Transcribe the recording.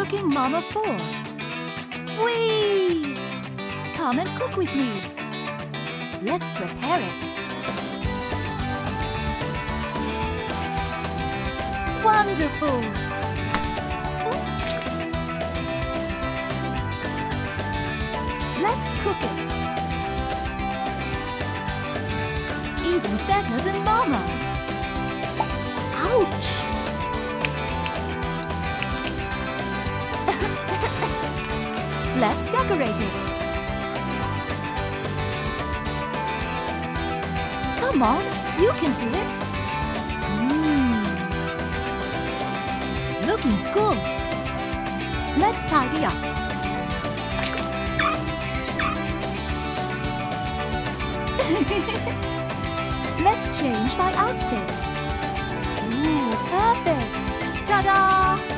cooking Mama for? Whee! Come and cook with me. Let's prepare it. Wonderful! Let's cook it. Even better than Mama. Ouch! Let's decorate it. Come on, you can do it. Looking good. Let's tidy up. Let's change my outfit. Ooh, perfect. Ta-da!